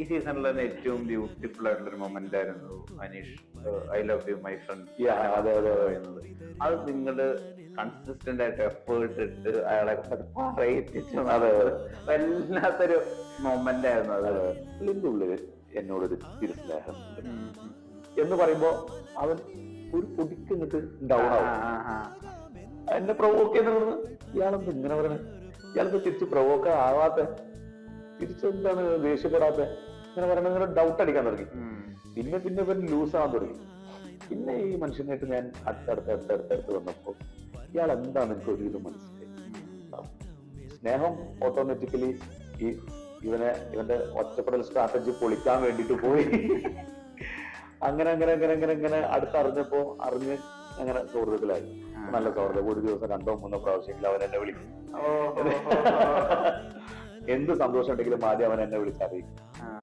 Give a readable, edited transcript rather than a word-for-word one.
ഈ സീസണിൽ തന്നെ ഏറ്റവും ബ്യൂട്ടിഫുൾ ആയിട്ടുള്ള ഒരു മൊമെന്റ് ആയിരുന്നു Aneesh, I love you my friend അതെ അതെ പറയുന്നത്. അത് നിങ്ങള് കൺസിസ്റ്റന്റ് ആയിട്ട് എഫേർട്ട് ഇട്ട് അയാളെ പറയിപ്പിച്ചു, അതെ വല്ലാത്തൊരു മൊമെന്റ് ആയിരുന്നു അത്. ഇതിന്റെ ഉള്ളില് എന്നോടൊരു ഇത്തിരി സ്നേഹമുണ്ട് എന്ന് പറയുമ്പോ അവൻ ഒരു പൊടിക്ക് ഇങ്ങോട്ട് ഡൗൺ ആവും. എന്നെ പ്രൊവോക്ക് ചെയ്യുന്നത് ഇയാളെന്ത് ഇങ്ങനെ പറയണേ, ഇയാൾക്ക് തിരിച്ച് പ്രൊവോക്ക് ആവാത്ത, തിരിച്ചെന്താണ് ദേഷ്യപ്പെടാത്ത, ഇങ്ങനെ പറയണ ഡൗട്ട് അടിക്കാൻ തുടങ്ങി. പിന്നെ പിന്നെ പിന്നെ ലൂസ് ആവാൻ തുടങ്ങി. പിന്നെ ഈ മനുഷ്യനായിട്ട് ഞാൻ അടുത്തടുത്ത് വന്നപ്പോ ഇയാൾ എന്താന്ന് എനിക്ക് ഒരുവിധം മനസ്സിലായി. സ്നേഹം ഓട്ടോമാറ്റിക്കലി ഈ ഇവന്റെ ഒറ്റപ്പെടൽ സ്ട്രാറ്റജി പൊളിക്കാൻ വേണ്ടിട്ട് പോയി. അങ്ങനെ അങ്ങനെ അങ്ങനെ അങ്ങനെ അങ്ങനെ അടുത്തറിഞ്ഞപ്പോ അറിഞ്ഞ് അങ്ങനെ സൗഹൃദത്തിലായി. നല്ല സൗഹൃദം. ഒരു ദിവസം 2-3 പ്രാവശ്യമെങ്കിലും അവൻ എന്നെ വിളിക്കും. എന്ത് സന്തോഷം ഉണ്ടെങ്കിലും ആദ്യം അവൻ എന്നെ വിളിച്ചറിയിക്കും.